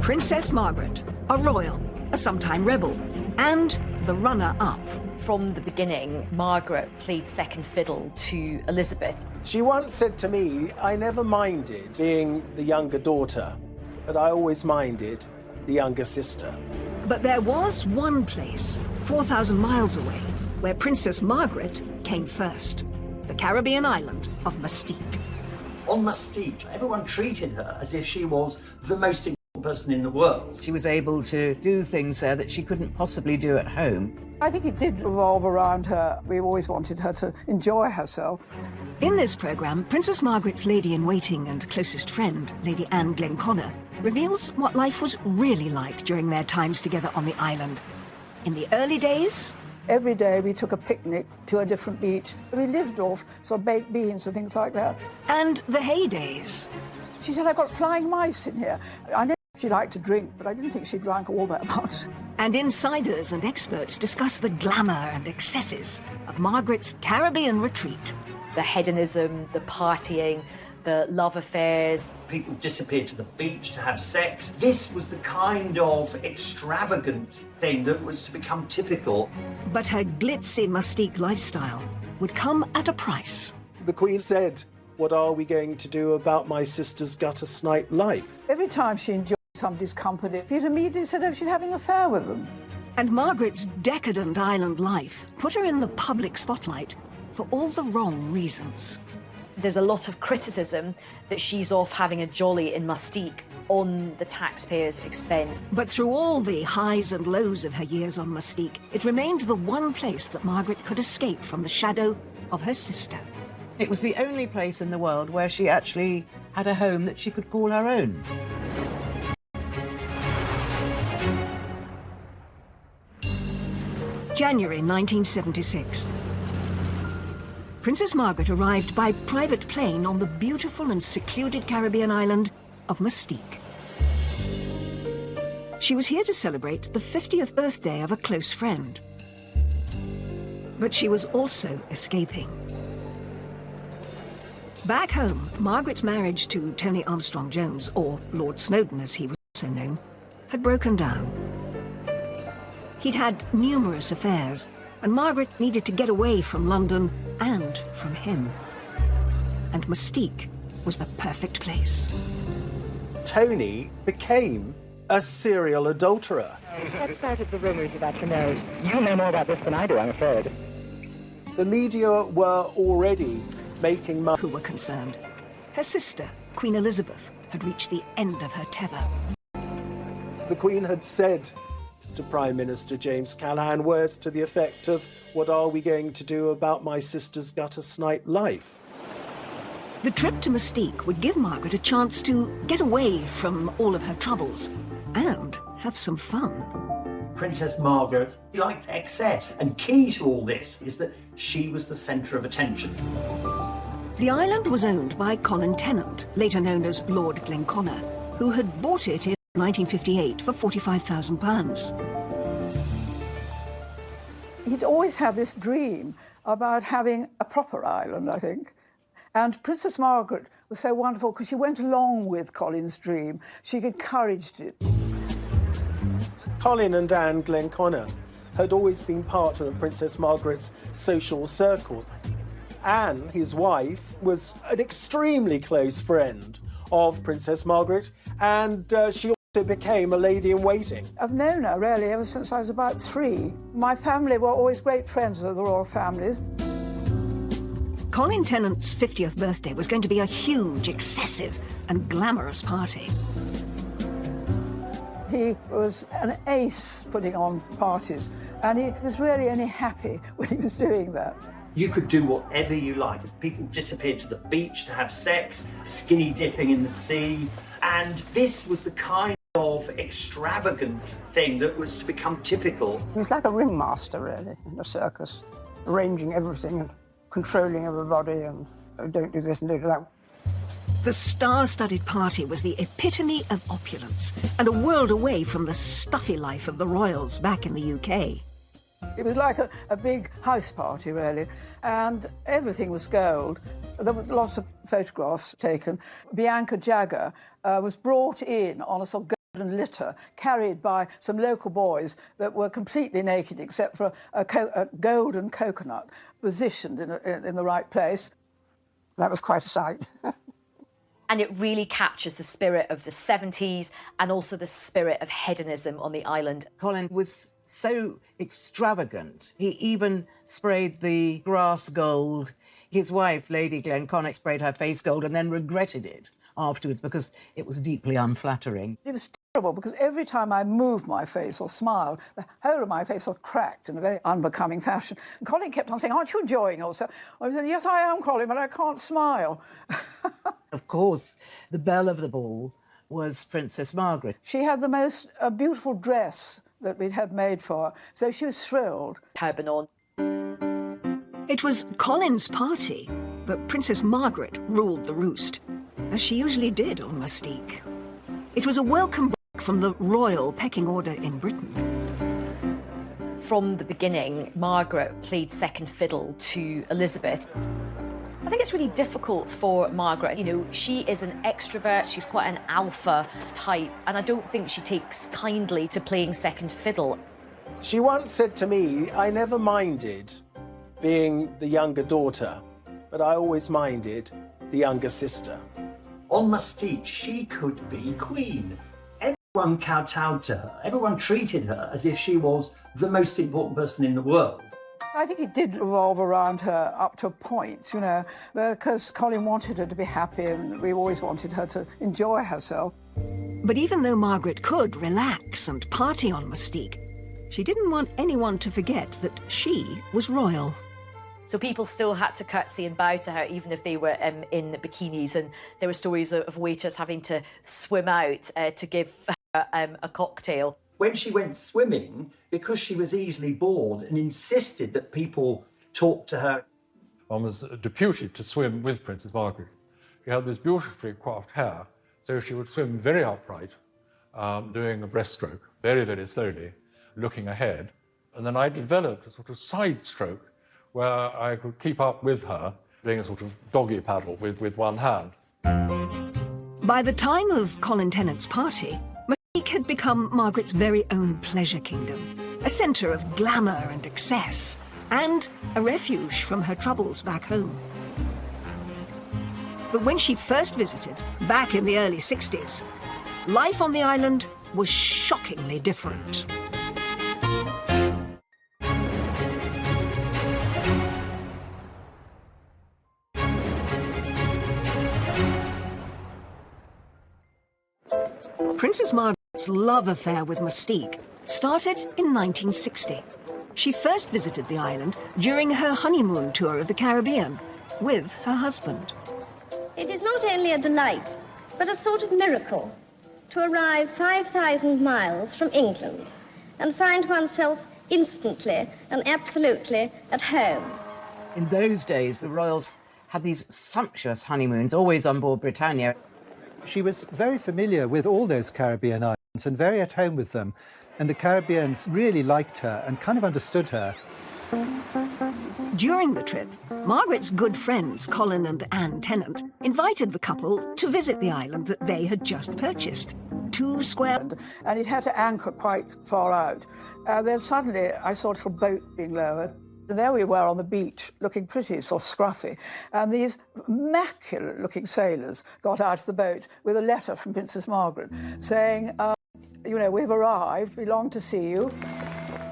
Princess Margaret, a royal, a sometime rebel, and the runner-up. From the beginning, Margaret played second fiddle to Elizabeth. She once said to me, I never minded being the younger daughter, but I always minded the younger sister. But there was one place, 4,000 miles away, where Princess Margaret came first. The Caribbean island of Mustique. On Mustique, everyone treated her as if she was the most important person in the world. She was able to do things there that she couldn't possibly do at home. I think it did revolve around her. We always wanted her to enjoy herself. In this programme, Princess Margaret's lady-in-waiting and closest friend, Lady Anne Glenconnor, reveals what life was really like during their times together on the island. In the early days... Every day we took a picnic to a different beach. We lived off sort of baked beans and things like that. And the heydays. She said, I've got flying mice in here. I know she liked to drink, but I didn't think she drank all that much. And insiders and experts discuss the glamour and excesses of Margaret's Caribbean retreat. The hedonism, the partying, the love affairs. People disappeared to the beach to have sex. This was the kind of extravagant thing that was to become typical. But her glitzy Mustique lifestyle would come at a price. The Queen said, what are we going to do about my sister's gutter snipe life? Every time she enjoyed somebody's company, she'd immediately said, oh, she's having an affair with them. And Margaret's decadent island life put her in the public spotlight for all the wrong reasons. There's a lot of criticism that she's off having a jolly in Mustique on the taxpayers' expense. But through all the highs and lows of her years on Mustique, it remained the one place that Margaret could escape from the shadow of her sister. It was the only place in the world where she actually had a home that she could call her own. January 1976. Princess Margaret arrived by private plane on the beautiful and secluded Caribbean island of Mustique. She was here to celebrate the 50th birthday of a close friend. But she was also escaping. Back home, Margaret's marriage to Tony Armstrong-Jones, or Lord Snowdon as he was also known, had broken down. He'd had numerous affairs, and Margaret needed to get away from London and from him. And Mustique was the perfect place. Tony became a serial adulterer. What started the rumours about your marriage? You know more about this than I do, I'm afraid. The media were already making money. Who were concerned. Her sister, Queen Elizabeth, had reached the end of her tether. The Queen had said to Prime Minister James Callaghan words to the effect of, what are we going to do about my sister's gutter snipe life? The trip to Mustique would give Margaret a chance to get away from all of her troubles and have some fun. Princess Margaret liked excess, and key to all this is that she was the centre of attention. The island was owned by Colin Tennant, later known as Lord Glenconnor, who had bought it in 1958 for £45,000. He'd always had this dream about having a proper island, I think. And Princess Margaret was so wonderful because she went along with Colin's dream. She encouraged it. Colin and Anne Glenconnor had always been part of Princess Margaret's social circle. Anne, his wife, was an extremely close friend of Princess Margaret, and she also became a lady-in-waiting. I've known her, really, ever since I was about 3. My family were always great friends of the royal families. Colin Tennant's 50th birthday was going to be a huge, excessive and glamorous party. He was an ace putting on parties, and he was really only happy when he was doing that. You could do whatever you liked. People disappeared to the beach to have sex, skinny dipping in the sea, and this was the kind of extravagant thing that was to become typical. He was like a ringmaster, really, in a circus, arranging everything and controlling everybody, and don't do this and don't do that. The star-studded party was the epitome of opulence and a world away from the stuffy life of the royals back in the UK. It was like a big house party, really, and everything was gold. There was lots of photographs taken. Bianca Jagger was brought in on a sort of and litter carried by some local boys that were completely naked except for a golden coconut positioned in the right place. That was quite a sight. And it really captures the spirit of the 70s and also the spirit of hedonism on the island. Colin was so extravagant. He even sprayed the grass gold. His wife, Lady Glenconnick, sprayed her face gold and then regretted it afterwards because it was deeply unflattering. It was terrible because every time I moved my face or smiled, the whole of my face was cracked in a very unbecoming fashion. And Colin kept on saying, "Aren't you enjoying yourself?" I said, "Yes, I am, Colin, but I can't smile." Of course, the belle of the ball was Princess Margaret. She had the most beautiful dress that we'd had made for her, so she was thrilled. Turban on. It was Colin's party, but Princess Margaret ruled the roost, as she usually did on Mustique. It was a welcome break from the royal pecking order in Britain. From the beginning, Margaret played second fiddle to Elizabeth. I think it's really difficult for Margaret. You know, she is an extrovert, she's quite an alpha type, and I don't think she takes kindly to playing second fiddle. She once said to me, "I never minded being the younger daughter, but I always minded the younger sister." On Mustique, she could be queen. Everyone kowtowed to her. Everyone treated her as if she was the most important person in the world. I think it did revolve around her up to a point, you know, because Colin wanted her to be happy and we always wanted her to enjoy herself. But even though Margaret could relax and party on Mustique, she didn't want anyone to forget that she was royal. So people still had to curtsy and bow to her, even if they were in bikinis. And there were stories of waiters having to swim out to give her a cocktail. When she went swimming, because she was easily bored and insisted that people talk to her. One was deputed to swim with Princess Margaret. She had this beautifully coiffed hair, so she would swim very upright, doing a breaststroke, very, very slowly, looking ahead. And then I developed a sort of side stroke where I could keep up with her, doing a sort of doggy paddle with one hand. By the time of Colin Tennant's party, Mustique had become Margaret's very own pleasure kingdom, a centre of glamour and excess, and a refuge from her troubles back home. But when she first visited, back in the early 60s, life on the island was shockingly different. Princess Margaret's love affair with Mustique started in 1960. She first visited the island during her honeymoon tour of the Caribbean with her husband. It is not only a delight, but a sort of miracle to arrive 5,000 miles from England and find oneself instantly and absolutely at home. In those days, the royals had these sumptuous honeymoons, always on board Britannia. She was very familiar with all those Caribbean islands and very at home with them. And the Caribbeans really liked her and kind of understood her. During the trip, Margaret's good friends, Colin and Anne Tennant, invited the couple to visit the island that they had just purchased. 2 square... And it had to anchor quite far out. Then suddenly I saw a little boat being lowered. And there we were on the beach, looking pretty sort of scruffy. And these immaculate-looking sailors got out of the boat with a letter from Princess Margaret saying, you know, we've arrived, we long to see you.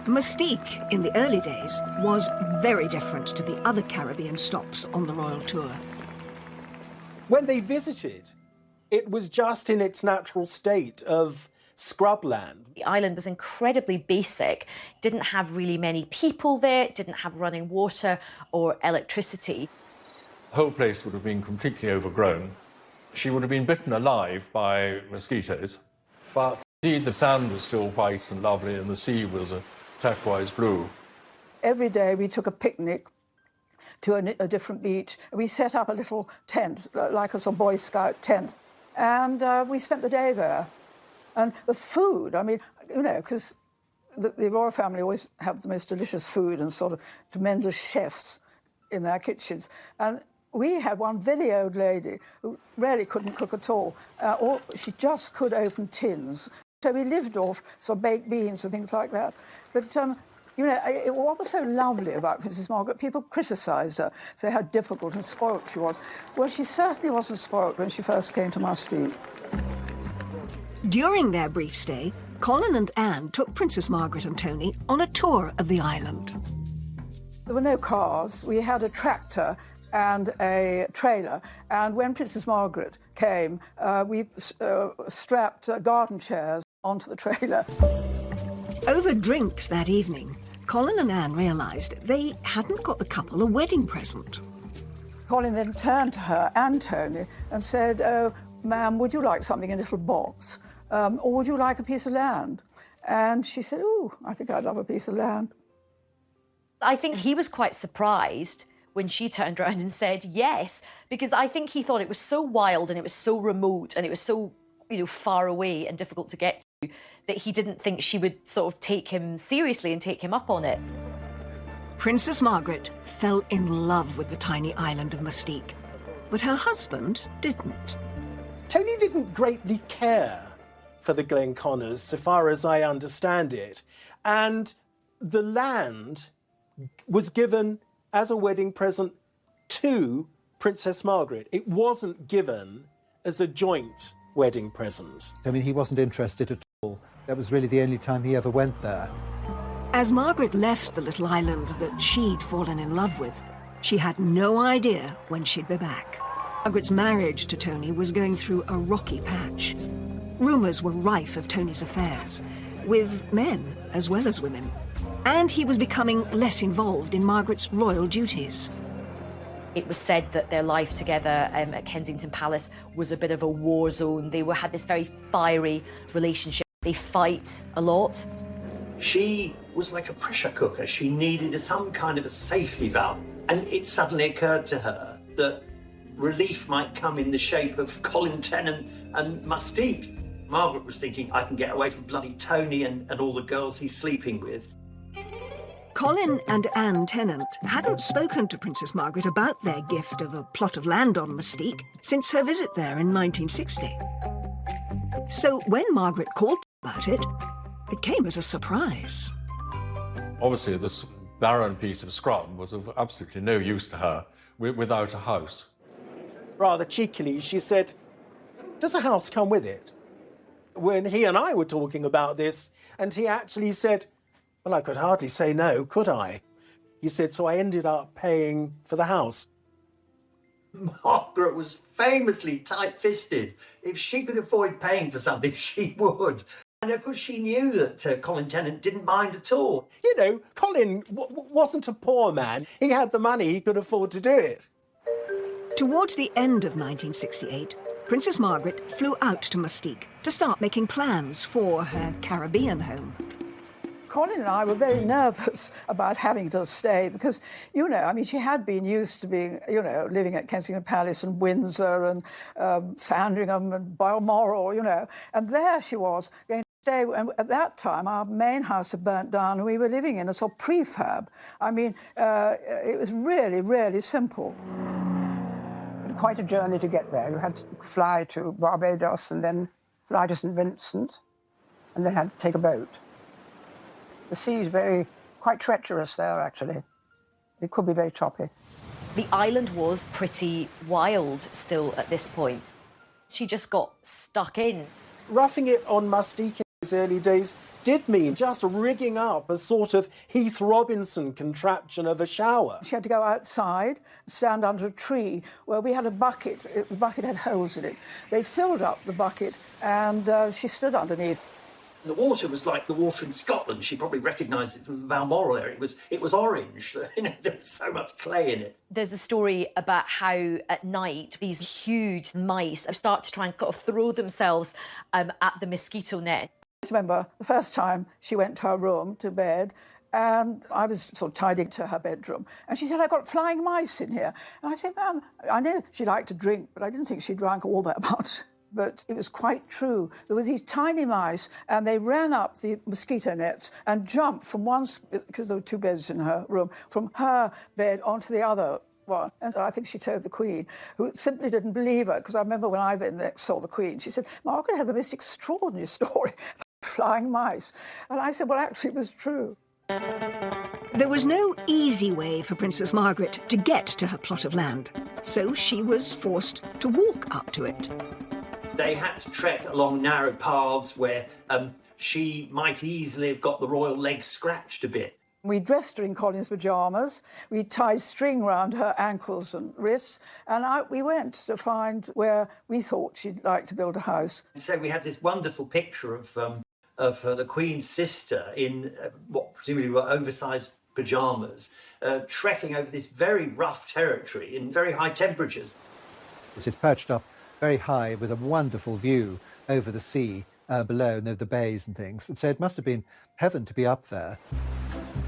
Mustique, in the early days, was very different to the other Caribbean stops on the royal tour. When they visited, it was just in its natural state of scrubland. The island was incredibly basic, didn't have really many people there, didn't have running water or electricity. The whole place would have been completely overgrown. She would have been bitten alive by mosquitoes, but indeed the sand was still white and lovely and the sea was a turquoise blue. Every day we took a picnic to a different beach. We set up a little tent, like a sort of Boy Scout tent, and we spent the day there. And the food, I mean, you know, because the royal family always have the most delicious food and sort of tremendous chefs in their kitchens. And we had one very old lady who really couldn't cook at all. Or she just could open tins So we lived off sort of baked beans and things like that. But, you know, what was so lovely about Princess Margaret, people criticised her, say how difficult and spoilt she was. Well, she certainly wasn't spoilt when she first came to Mustique. During their brief stay, Colin and Anne took Princess Margaret and Tony on a tour of the island. There were no cars. We had a tractor and a trailer. And when Princess Margaret came, we strapped garden chairs onto the trailer. Over drinks that evening, Colin and Anne realised they hadn't got the couple a wedding present. Colin then turned to her and Tony and said, "Oh, ma'am, would you like something in a little box? Or would you like a piece of land?" And she said, "Oh, I think I'd love a piece of land." I think he was quite surprised when she turned around and said yes, because I think he thought it was so wild and it was so remote and it was so, you know, far away and difficult to get to that he didn't think she would sort of take him seriously and take him up on it. Princess Margaret fell in love with the tiny island of Mustique, but her husband didn't. Tony didn't greatly care for the Glenconners, so far as I understand it, and the land was given as a wedding present to Princess Margaret. It wasn't given as a joint wedding present. I mean, he wasn't interested at all. That was really the only time he ever went there. As Margaret left the little island that she'd fallen in love with, she had no idea when she'd be back. Margaret's marriage to Tony was going through a rocky patch. Rumours were rife of Tony's affairs, with men as well as women. And he was becoming less involved in Margaret's royal duties. It was said that their life together at Kensington Palace was a bit of a war zone. They had this very fiery relationship. They fight a lot. She was like a pressure cooker. She needed some kind of a safety valve. And it suddenly occurred to her that relief might come in the shape of Colin Tennant and Mustique. Margaret was thinking, I can get away from bloody Tony and all the girls he's sleeping with. Colin and Anne Tennant hadn't spoken to Princess Margaret about their gift of a plot of land on Mustique since her visit there in 1960. So when Margaret called about it, it came as a surprise. Obviously, this barren piece of scrum was of absolutely no use to her without a house. Rather cheekily, she said, "Does a house come with it?" When he and I were talking about this, and he actually said, "Well, I could hardly say no, could I?" He said, "So I ended up paying for the house." Margaret was famously tight-fisted. If she could avoid paying for something, she would. And of course, she knew that Colin Tennant didn't mind at all. You know, Colin wasn't a poor man. He had the money, he could afford to do it. Towards the end of 1968, Princess Margaret flew out to Mustique to start making plans for her Caribbean home. Colin and I were very nervous about having to stay because, you know, I mean, she had been used to being, you know, living at Kensington Palace and Windsor and Sandringham and Balmoral, you know, and there she was going to stay. And at that time, our main house had burnt down and we were living in a sort of prefab. I mean, it was really, really simple. Quite a journey to get there. You had to fly to Barbados and then fly to St. Vincent and then had to take a boat. The sea is quite treacherous there, actually. It could be very choppy. The island was pretty wild still at this point. She just got stuck in. Roughing it on Mustique in those early days did mean just rigging up a sort of Heath Robinson contraption of a shower. She had to go outside, stand under a tree where we had a bucket. The bucket had holes in it. They filled up the bucket and she stood underneath. The water was like the water in Scotland. She probably recognised it from the Balmoral area. It was orange. You know, there was so much clay in it. There's a story about how at night these huge mice start to try and sort of throw themselves at the mosquito net. I just remember the first time she went to her room, to bed, and I was sort of tidying to her bedroom. And she said, "I've got flying mice in here." And I said, "Ma'am," I knew she liked to drink, but I didn't think she drank all that much. But it was quite true. There were these tiny mice, and they ran up the mosquito nets and jumped from one, because there were two beds in her room, from her bed onto the other one. And I think she told the Queen, who simply didn't believe her, because I remember when I then next saw the Queen, she said, "Margaret had the most extraordinary story." flying mice. And I said, well, actually, it was true. There was no easy way for Princess Margaret to get to her plot of land, so she was forced to walk up to it. They had to trek along narrow paths where she might easily have got the royal legs scratched a bit. We dressed her in Colin's pyjamas, we tied string round her ankles and wrists, and out we went to find where we thought she'd like to build a house. So we had this wonderful picture of the Queen's sister in what presumably were oversized pyjamas, trekking over this very rough territory in very high temperatures. It's perched up very high with a wonderful view over the sea below and over the bays and things. And so it must have been heaven to be up there.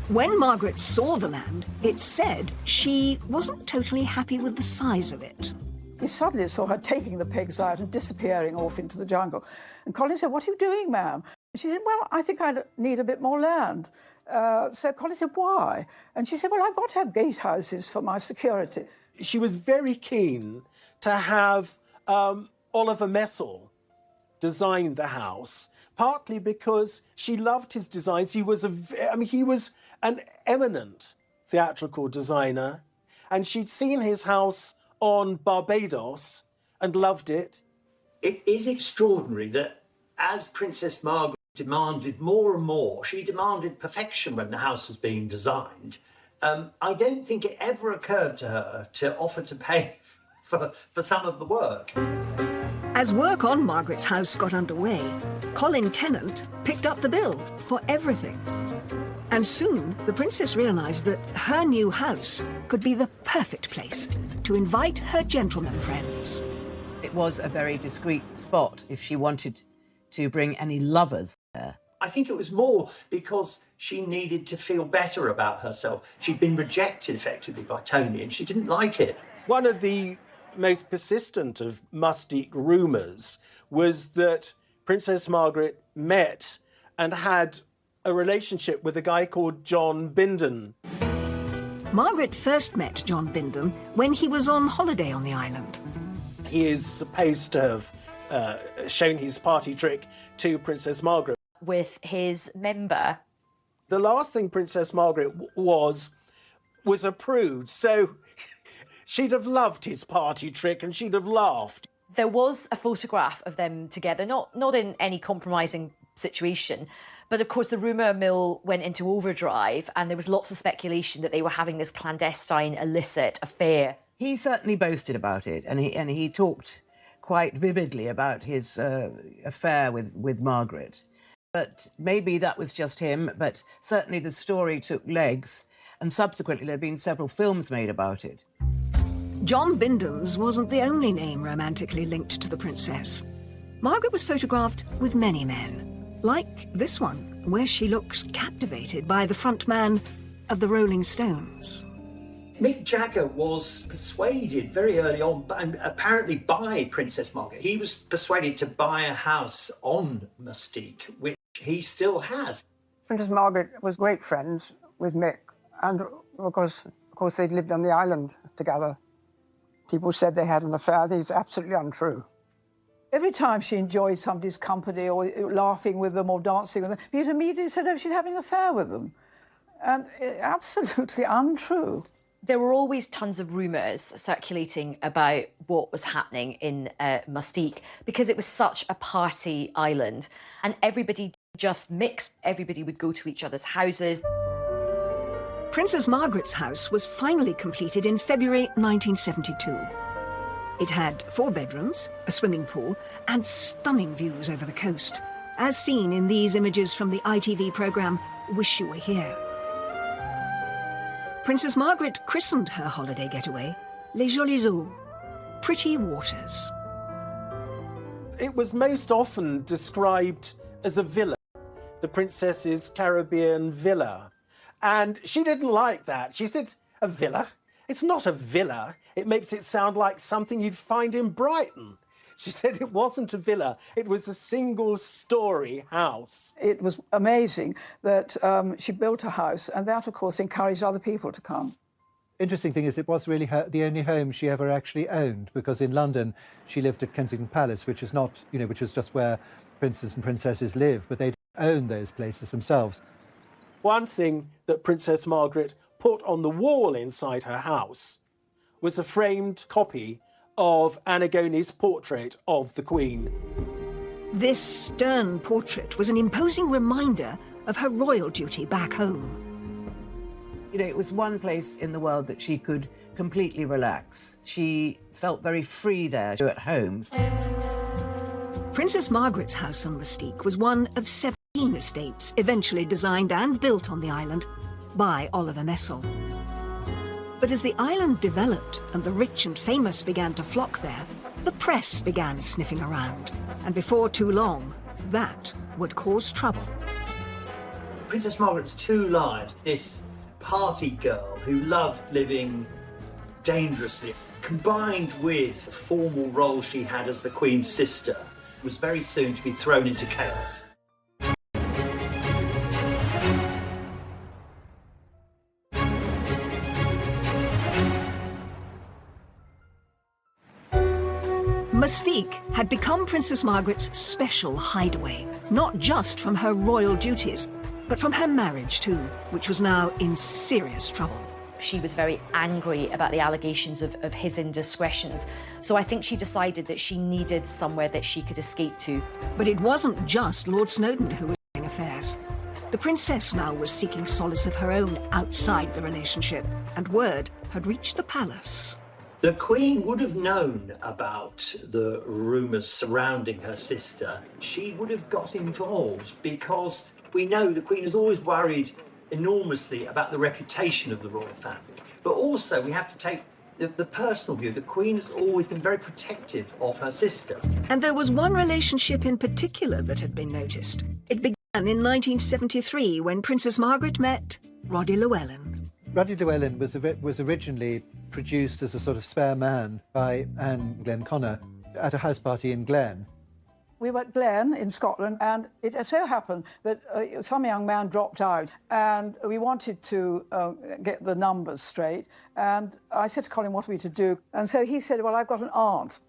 When Margaret saw the land, it said she wasn't totally happy with the size of it. We suddenly saw her taking the pigs out and disappearing off into the jungle. And Colin said, what are you doing, ma'am? She said, well, I think I need a bit more land. So Colin said, why? And she said, well, I've got to have gatehouses for my security. She was very keen to have Oliver Messel design the house, partly because she loved his designs. He was an eminent theatrical designer, and she'd seen his house on Barbados and loved it. It is extraordinary that as Princess Margaret demanded more and more, she demanded perfection when the house was being designed. I don't think it ever occurred to her to offer to pay for some of the work. As work on Margaret's house got underway, Colin Tennant picked up the bill for everything. And soon, the princess realised that her new house could be the perfect place to invite her gentleman friends. It was a very discreet spot if she wanted to bring any lovers there. I think it was more because she needed to feel better about herself. She'd been rejected effectively by Tony and she didn't like it. One of the most persistent of Mustique rumours was that Princess Margaret met and had a relationship with a guy called John Bindon. Margaret first met John Bindon when he was on holiday on the island. He is supposed to have shown his party trick to Princess Margaret. With his member. The last thing Princess Margaret was approved, so she'd have loved his party trick and she'd have laughed. There was a photograph of them together, not in any compromising situation, but of course the rumour mill went into overdrive and there was lots of speculation that they were having this clandestine, illicit affair. He certainly boasted about it, and he talked quite vividly about his affair with Margaret. But maybe that was just him, but certainly the story took legs, and subsequently there have been several films made about it. John Bindon's wasn't the only name romantically linked to the princess. Margaret was photographed with many men, like this one, where she looks captivated by the front man of the Rolling Stones. Mick Jagger was persuaded very early on, and apparently by Princess Margaret. He was persuaded to buy a house on Mustique, which he still has. Princess Margaret was great friends with Mick, and of course they'd lived on the island together. People said they had an affair. It's absolutely untrue. Every time she enjoyed somebody's company or laughing with them or dancing with them, you'd immediately said, oh, she's having an affair with them. And absolutely untrue. There were always tons of rumours circulating about what was happening in Mustique because it was such a party island and everybody just mixed. Everybody would go to each other's houses. Princess Margaret's house was finally completed in February 1972. It had 4 bedrooms, a swimming pool and stunning views over the coast, as seen in these images from the ITV programme Wish You Were Here. Princess Margaret christened her holiday getaway Les Jolies Eaux, pretty waters. It was most often described as a villa, the princess's Caribbean villa. And she didn't like that. She said, a villa? It's not a villa. It makes it sound like something you'd find in Brighton. She said it wasn't a villa, it was a single-storey house. It was amazing that she built a house, and that, of course, encouraged other people to come. Interesting thing is it was really the only home she ever actually owned, because in London she lived at Kensington Palace, which is not, which is just where princes and princesses live, but they own those places themselves. One thing that Princess Margaret put on the wall inside her house was a framed copy of Annigone's portrait of the Queen. This stern portrait was an imposing reminder of her royal duty back home. You know, it was one place in the world that she could completely relax. She felt very free there at home. Princess Margaret's house on Mustique was one of 17 estates eventually designed and built on the island by Oliver Messel. But as the island developed and the rich and famous began to flock there, the press began sniffing around. And before too long, that would cause trouble. Princess Margaret's two lives, this party girl who loved living dangerously, combined with the formal role she had as the Queen's sister, was very soon to be thrown into chaos. Mustique had become Princess Margaret's special hideaway, not just from her royal duties, but from her marriage too, which was now in serious trouble. She was very angry about the allegations of his indiscretions, so I think she decided that she needed somewhere that she could escape to. But it wasn't just Lord Snowdon who was doing affairs. The princess now was seeking solace of her own outside the relationship, and word had reached the palace. The Queen would have known about the rumours surrounding her sister. She would have got involved because we know the Queen has always worried enormously about the reputation of the royal family. But also we have to take the personal view. The Queen has always been very protective of her sister. And there was one relationship in particular that had been noticed. It began in 1973 when Princess Margaret met Roddy Llewellyn. Roddy Llewellyn was originally produced as a sort of spare man by Anne Glenconner at a house party in Glen. We were at Glen in Scotland, and it so happened that some young man dropped out, and we wanted to get the numbers straight. And I said to Colin, what are we to do? And so he said, well, I've got an aunt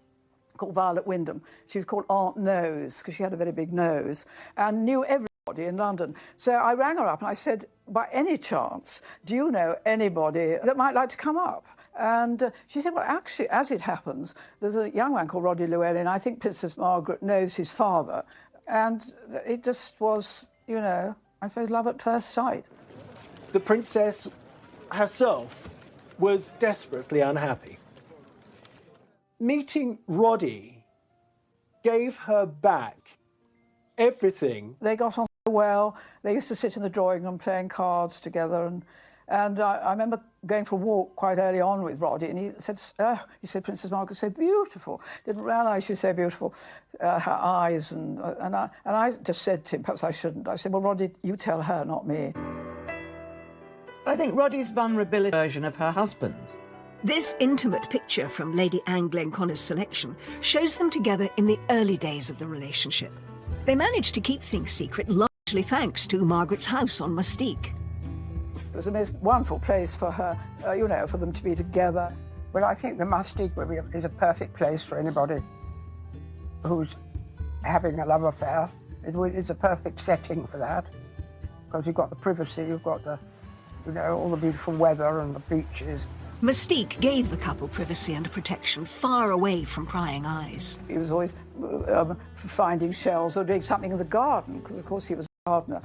called Violet Wyndham. She was called Aunt Nose, because she had a very big nose, and knew everybody in London. So I rang her up and I said, by any chance, do you know anybody that might like to come up? And she said, well, actually, as it happens, there's a young man called Roddy Llewellyn. I think Princess Margaret knows his father. And it just was, you know, I suppose love at first sight. The princess herself was desperately unhappy. Meeting Roddy gave her back everything. They got on well. They used to sit in the drawing room playing cards together. And I remember going for a walk quite early on with Roddy, and he said, Princess Margaret's so beautiful. Didn't realise she was so beautiful, her eyes. And I just said to him, perhaps I shouldn't. I said, well, Roddy, you tell her, not me. I think Roddy's vulnerability version of her husband. This intimate picture from Lady Anne Glenconner's selection shows them together in the early days of the relationship. They managed to keep things secret, largely thanks to Margaret's house on Mustique. It was the most wonderful place for her, you know, for them to be together. Well, I think the Mustique is a perfect place for anybody who's having a love affair. It's a perfect setting for that, because you've got the privacy, you've got the, you know, all the beautiful weather and the beaches. Mustique gave the couple privacy and protection far away from prying eyes. He was always finding shells or doing something in the garden, because, of course, he was a gardener.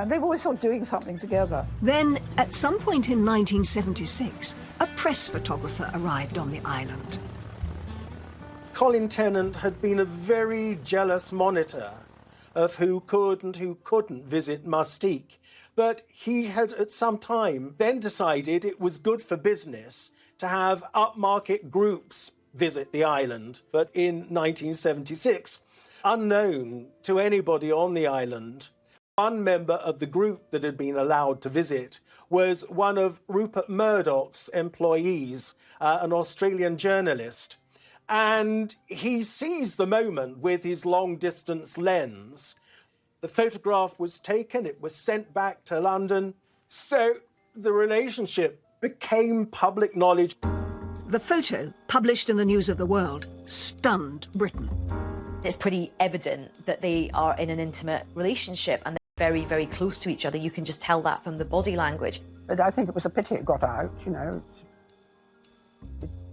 They were always sort of doing something together. Then, at some point in 1976, a press photographer arrived on the island. Colin Tennant had been a very jealous monitor of who could and who couldn't visit Mustique. But he had, at some time, then decided it was good for business to have upmarket groups visit the island. But in 1976, unknown to anybody on the island, one member of the group that had been allowed to visit was one of Rupert Murdoch's employees, an Australian journalist. And he seized the moment with his long-distance lens. The photograph was taken, it was sent back to London, so the relationship became public knowledge. The photo, published in the News of the World, stunned Britain. It's pretty evident that they are in an intimate relationship, and very, very close to each other. You can just tell that from the body language. But I think it was a pity it got out, you know,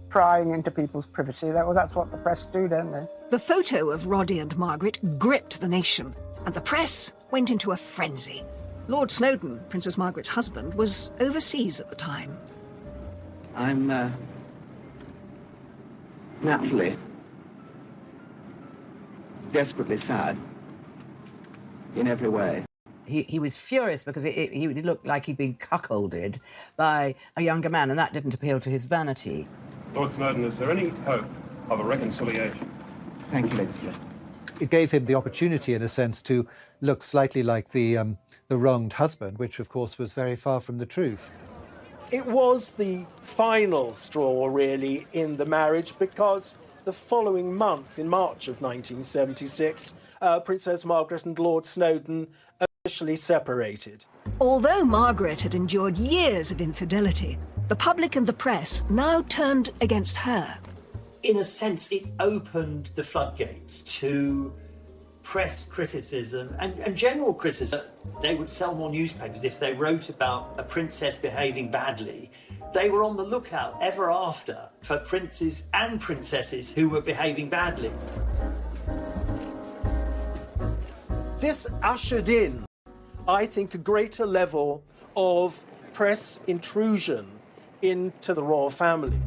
prying into people's privacy. That's what the press do, don't they? The photo of Roddy and Margaret gripped the nation, and the press went into a frenzy. Lord Snowdon, Princess Margaret's husband, was overseas at the time. I'm naturally desperately sad in every way. He was furious because he looked like he'd been cuckolded by a younger man, and that didn't appeal to his vanity. Lord Snowdon, is there any hope of a reconciliation? Thank you, Lady Smith. It gave him the opportunity, in a sense, to look slightly like the wronged husband, which, of course, was very far from the truth. It was the final straw, really, in the marriage, because the following month, in March of 1976, Princess Margaret and Lord Snowdon officially separated. Although Margaret had endured years of infidelity, the public and the press now turned against her. In a sense, it opened the floodgates to press criticism and general criticism. They would sell more newspapers if they wrote about a princess behaving badly. They were on the lookout ever after for princes and princesses who were behaving badly. This ushered in, I think, a greater level of press intrusion into the royal family.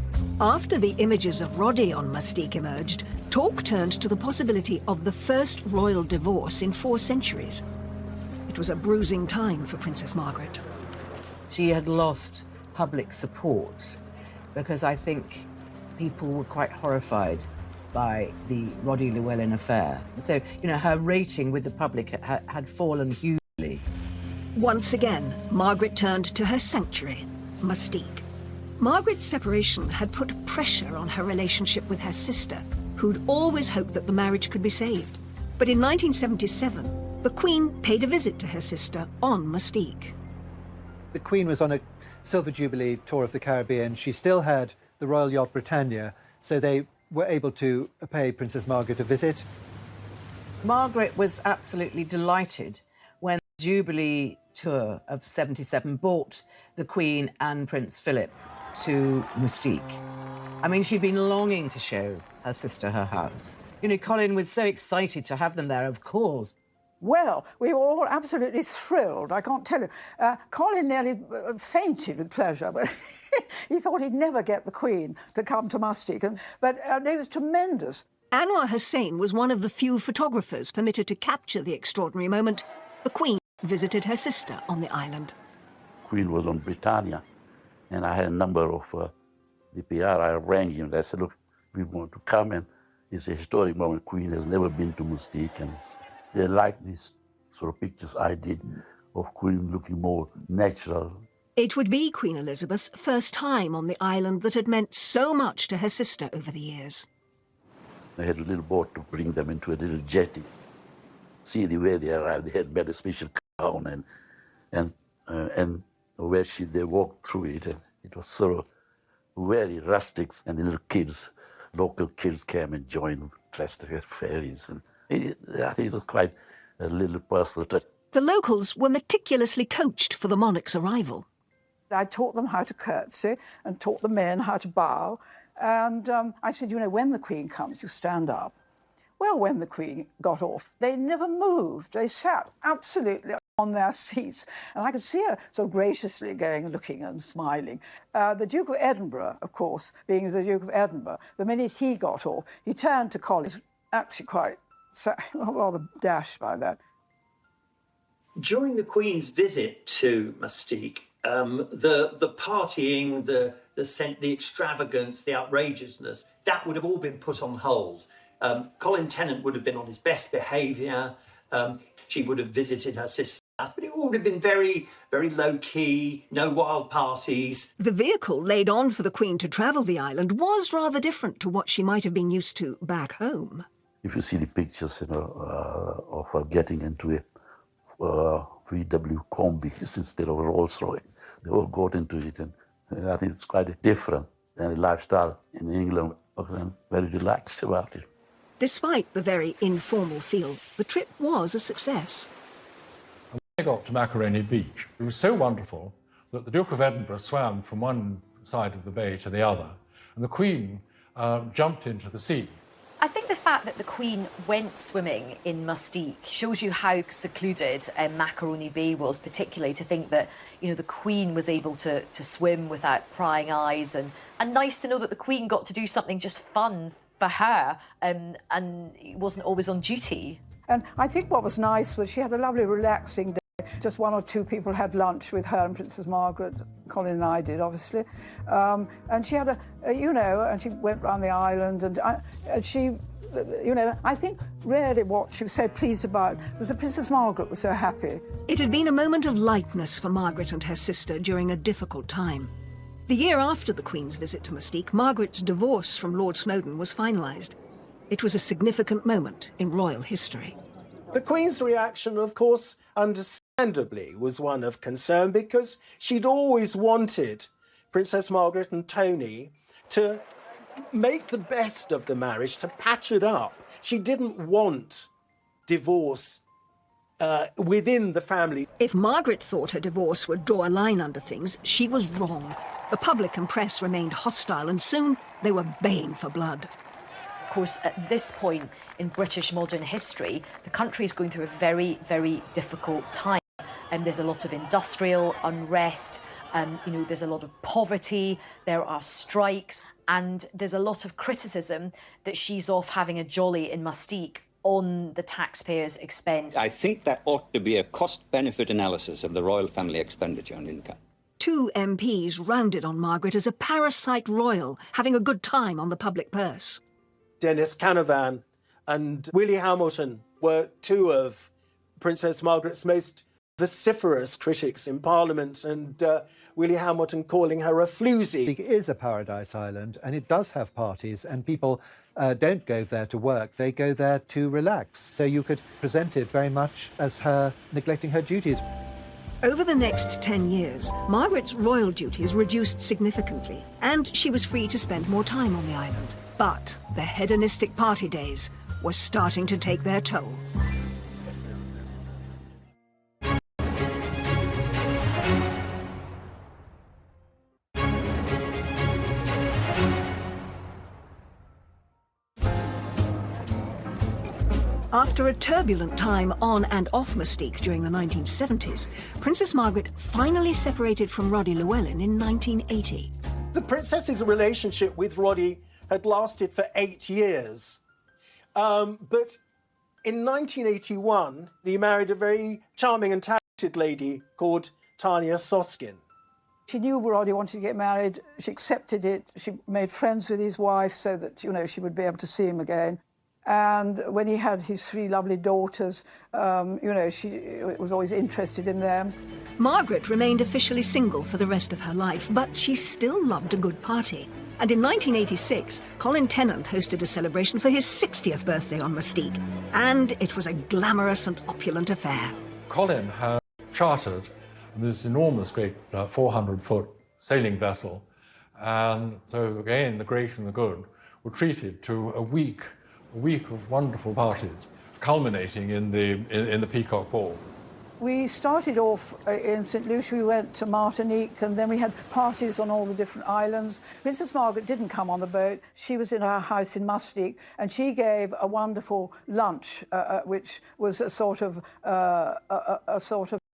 After the images of Roddy on Mustique emerged, talk turned to the possibility of the first royal divorce in 4 centuries. It was a bruising time for Princess Margaret. She had lost public support because I think people were quite horrified by the Roddy Llewellyn affair. So, you know, her rating with the public had fallen hugely. Once again, Margaret turned to her sanctuary, Mustique. Margaret's separation had put pressure on her relationship with her sister, who'd always hoped that the marriage could be saved. But in 1977, the Queen paid a visit to her sister on Mustique. The Queen was on a Silver Jubilee tour of the Caribbean. She still had the Royal Yacht Britannia, so they were able to pay Princess Margaret a visit. Margaret was absolutely delighted when the Jubilee tour of 77 brought the Queen and Prince Philip to Mustique. I mean, she'd been longing to show her sister her house. You know, Colin was so excited to have them there, of course. Well, we were all absolutely thrilled, I can't tell you. Colin nearly fainted with pleasure, but he thought he'd never get the Queen to come to Mustique. But it was tremendous. Anwar Hussain was one of the few photographers permitted to capture the extraordinary moment. The Queen visited her sister on the island. Queen was on Britannia, and I had a number of the PR. I arranged him. I said, look, we want to come, and it's a historic moment. Queen has never been to Mustique, and they like these sort of pictures I did of Queen looking more natural. It would be Queen Elizabeth's first time on the island that had meant so much to her sister over the years. They had a little boat to bring them into a little jetty. See the way they arrived. They had made a special gown, and where they walked through it, and it was sort of very rustic. And the little kids, local kids, came and joined, dressed as fairies, and I think it was quite a little personal touch. The locals were meticulously coached for the monarch's arrival. I taught them how to curtsy and taught the men how to bow. And I said, you know, when the Queen comes, you stand up. Well, when the Queen got off, they never moved. They sat absolutely on their seats. And I could see her so graciously going, looking and smiling. The Duke of Edinburgh, of course, being the Duke of Edinburgh, the minute he got off, he turned to Colin. He was actually quite rather dashed by that. During the Queen's visit to Mustique, the partying, the extravagance, the outrageousness, that would have all been put on hold. Colin Tennant would have been on his best behaviour. She would have visited her sister, but it all would have been very, very low-key, no wild parties. The vehicle laid on for the Queen to travel the island was rather different to what she might have been used to back home. If you see the pictures, of her getting into a VW Combi instead of a Rolls Royce, they all got into it, and I think it's quite different than the lifestyle in England. I'm very relaxed about it. Despite the very informal feel, the trip was a success. they got to Macaroni Beach, it was so wonderful that the Duke of Edinburgh swam from one side of the bay to the other, and the Queen jumped into the sea. I think the fact that the Queen went swimming in Mustique shows you how secluded Macaroni Bay was, particularly to think that, you know, the Queen was able to swim without prying eyes, and nice to know that the Queen got to do something just fun for her and wasn't always on duty. And I think what was nice was she had a lovely relaxing day. Just one or two people had lunch with her and Princess Margaret. Colin and I did, obviously. And she had and she went round the island, and she, I think really what she was so pleased about was that Princess Margaret was so happy. It had been a moment of lightness for Margaret and her sister during a difficult time. The year after the Queen's visit to Mustique, Margaret's divorce from Lord Snowdon was finalised. It was a significant moment in royal history. The Queen's reaction, of course, understandably, was one of concern, because she'd always wanted Princess Margaret and Tony to make the best of the marriage, to patch it up. She didn't want divorce within the family. If Margaret thought her divorce would draw a line under things, she was wrong. The public and press remained hostile, and soon they were baying for blood. Of course, at this point in British modern history, the country is going through a very, very difficult time. There's a lot of industrial unrest, there's a lot of poverty, there are strikes, and there's a lot of criticism that she's off having a jolly in Mustique on the taxpayers' expense. I think that ought to be a cost-benefit analysis of the royal family expenditure on income. 2 MPs rounded on Margaret as a parasite royal, having a good time on the public purse. Dennis Canavan and Willie Hamilton were 2 of Princess Margaret's most vociferous critics in Parliament, and Willie Hamilton calling her a floozy. It is a paradise island, and it does have parties, and people don't go there to work, they go there to relax. So you could present it very much as her neglecting her duties. Over the next 10 years, Margaret's royal duties reduced significantly, and she was free to spend more time on the island. But the hedonistic party days were starting to take their toll. After a turbulent time on and off Mustique during the 1970s, Princess Margaret finally separated from Roddy Llewellyn in 1980. The princess's relationship with Roddy had lasted for 8 years. But in 1981, he married a very charming and talented lady called Tanya Soskin. She knew Roddy wanted to get married. She accepted it. She made friends with his wife so that, she would be able to see him again. And when he had his 3 lovely daughters, she was always interested in them. Margaret remained officially single for the rest of her life, but she still loved a good party. And in 1986, Colin Tennant hosted a celebration for his 60th birthday on Mustique. And it was a glamorous and opulent affair. Colin had chartered this enormous, great 400-foot sailing vessel. And so, again, the great and the good were treated to a week of wonderful parties, culminating in the Peacock Ball. We started off in St. Lucia, we went to Martinique, and then we had parties on all the different islands. Princess Margaret didn't come on the boat. She was in her house in Mustique, and she gave a wonderful lunch, which was a sort of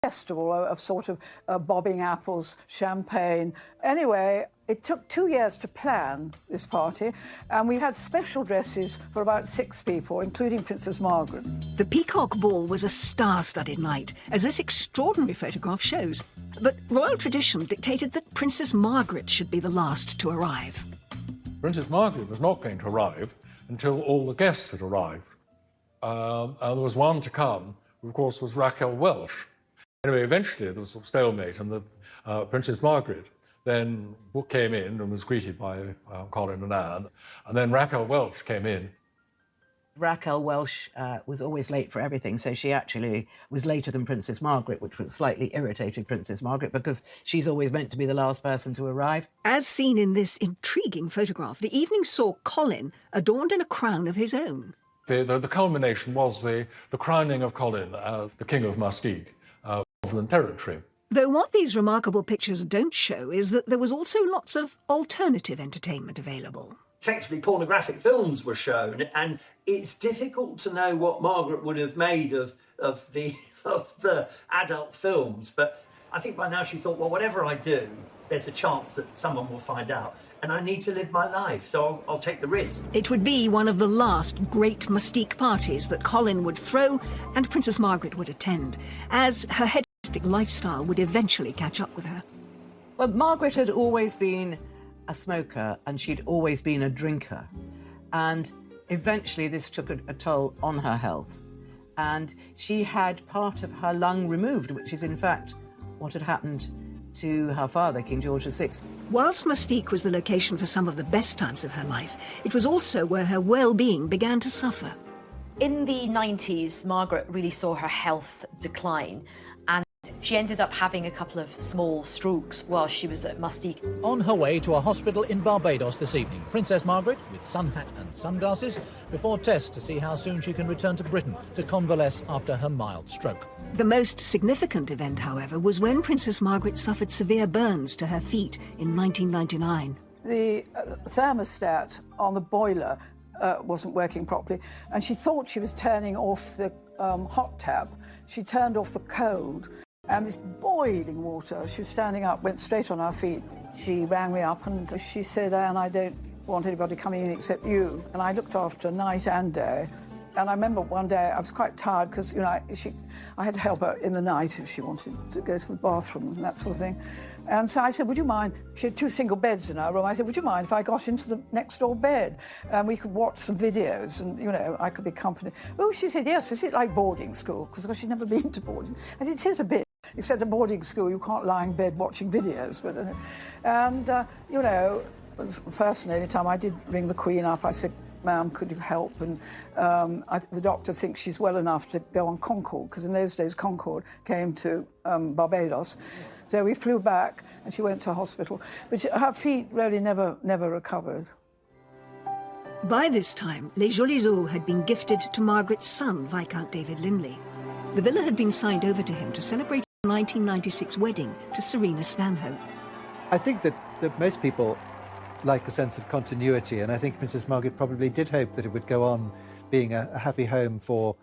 festival of bobbing apples, champagne. Anyway, it took 2 years to plan this party, and we had special dresses for about 6 people, including Princess Margaret. The Peacock Ball was a star-studded night, as this extraordinary photograph shows. But royal tradition dictated that Princess Margaret should be the last to arrive. Princess Margaret was not going to arrive until all the guests had arrived. And there was one to come, who of course was Raquel Welch. Anyway, eventually there was a stalemate, and the Princess Margaret then came in and was greeted by Colin and Anne, and then Raquel Welch came in. Raquel Welch was always late for everything, so she actually was later than Princess Margaret, which was slightly irritated Princess Margaret because she's always meant to be the last person to arrive. As seen in this intriguing photograph, the evening saw Colin adorned in a crown of his own. The culmination was the crowning of Colin as the King of Mustique. Northumberland territory. Though what these remarkable pictures don't show is that there was also lots of alternative entertainment available. Effectively, pornographic films were shown, and it's difficult to know what Margaret would have made of the adult films. But I think by now she thought, well, whatever I do, there's a chance that someone will find out, and I need to live my life, so I'll take the risk. It would be one of the last great Mustique parties that Colin would throw and Princess Margaret would attend, as her hedonistic lifestyle would eventually catch up with her. Well, Margaret had always been a smoker and she'd always been a drinker. And eventually this took a toll on her health. And she had part of her lung removed, which is in fact what had happened to her father, King George VI. Whilst Mustique was the location for some of the best times of her life, it was also where her well-being began to suffer. In the 90s, Margaret really saw her health decline, and she ended up having a couple of small strokes while she was at Mustique. On her way to a hospital in Barbados this evening, Princess Margaret, with sun hat and sunglasses, before tests to see how soon she can return to Britain to convalesce after her mild stroke. The most significant event, however, was when Princess Margaret suffered severe burns to her feet in 1999. The thermostat on the boiler wasn't working properly, and she thought she was turning off the hot tap. She turned off the cold, and this boiling water, she was standing up, went straight on her feet. She rang me up and she said, Anne, I don't want anybody coming in except you. And I looked after her night and day. And I remember one day I was quite tired because, you know, I had to help her in the night if she wanted to go to the bathroom and that sort of thing. And so I said, would you mind? She had 2 single beds in her room. I said, would you mind if I got into the next door bed and we could watch some videos and, you know, I could be company? Oh, she said, yes, is it like boarding school? Because, of course, she'd never been to boarding. I said, it is a bit. Except at boarding school, you can't lie in bed watching videos. But, you know, personally, any time I did ring the Queen up, I said, ma'am, could you help? And the doctor thinks she's well enough to go on Concorde, because in those days Concorde came to Barbados. So we flew back and she went to hospital. But her feet really never recovered. By this time, Les Jolies Eaux had been gifted to Margaret's son, Viscount David Linley. The villa had been signed over to him to celebrate the 1996 wedding to Serena Stanhope. I think that most people like a sense of continuity, and I think Princess Margaret probably did hope that it would go on being a happy home for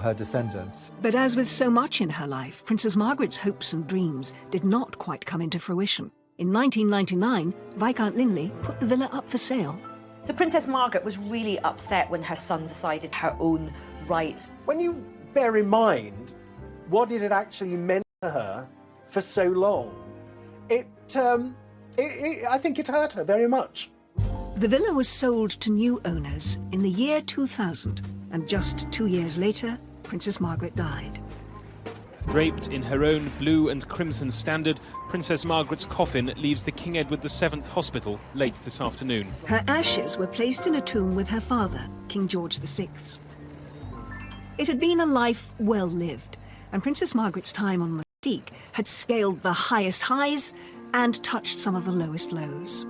her descendants. But as with so much in her life, Princess Margaret's hopes and dreams did not quite come into fruition. In 1999, Viscount Linley put the villa up for sale. So Princess Margaret was really upset when her son decided her own rights. When you bear in mind what it had actually meant to her for so long, I think it hurt her very much. The villa was sold to new owners in the year 2000, and just 2 years later, Princess Margaret died. Draped in her own blue and crimson standard, Princess Margaret's coffin leaves the King Edward VII Hospital late this afternoon. Her ashes were placed in a tomb with her father, King George VI. It had been a life well lived, and Princess Margaret's time on Mustique had scaled the highest highs and touched some of the lowest lows.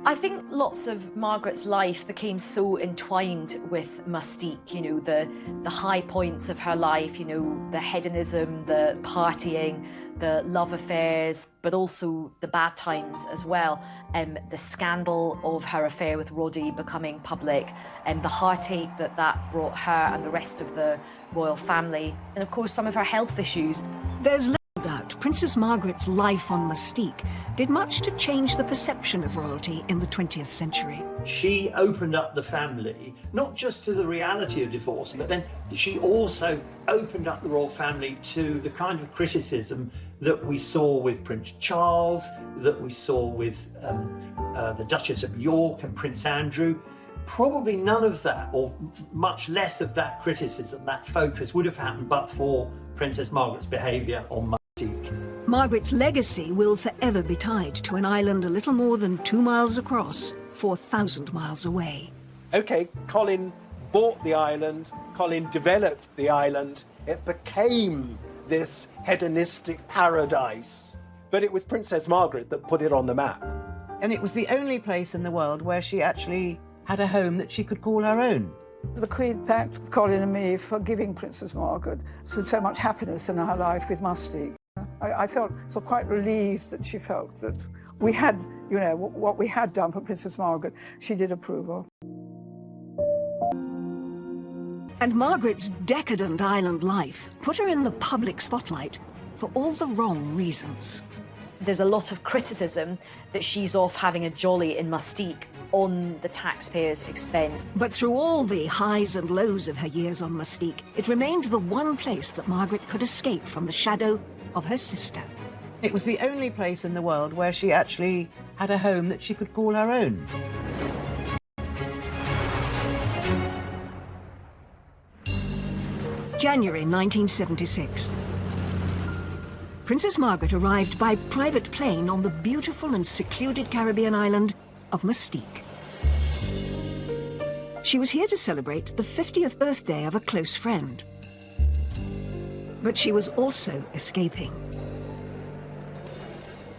I think lots of Margaret's life became so entwined with Mustique, you know, the high points of her life, you know, the hedonism, the partying, the love affairs, but also the bad times as well. The scandal of her affair with Roddy becoming public, and the heartache that brought her and the rest of the royal family, and of course some of her health issues. There's little doubt Princess Margaret's life on Mustique did much to change the perception of royalty in the 20th century. She opened up the family, not just to the reality of divorce, but then she also opened up the royal family to the kind of criticism that we saw with Prince Charles, that we saw with the Duchess of York and Prince Andrew. Probably none of that, or much less of that criticism, that focus, would have happened but for Princess Margaret's behaviour on Mustique. Margaret's legacy will forever be tied to an island a little more than 2 miles across, 4,000 miles away. OK, Colin bought the island, Colin developed the island, it became this hedonistic paradise. But it was Princess Margaret that put it on the map. And it was the only place in the world where she actually had a home that she could call her own. The Queen thanked Colin and me for giving Princess Margaret so much happiness in her life with Mustique. I felt so quite relieved that she felt that we had, you know, what we had done for Princess Margaret, she did approve of. And Margaret's decadent island life put her in the public spotlight for all the wrong reasons. There's a lot of criticism that she's off having a jolly in Mustique on the taxpayers' expense. But through all the highs and lows of her years on Mustique, it remained the one place that Margaret could escape from the shadow of her sister. It was the only place in the world where she actually had a home that she could call her own. January 1976. Princess Margaret arrived by private plane on the beautiful and secluded Caribbean island of Mustique. She was here to celebrate the 50th birthday of a close friend. But she was also escaping.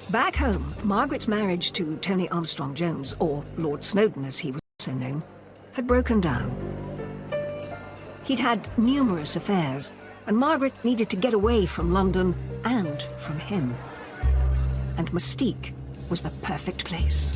Back home, Margaret's marriage to Tony Armstrong Jones, or Lord Snowdon as he was also known, had broken down. He'd had numerous affairs, and Margaret needed to get away from London and from him. And Mustique was the perfect place.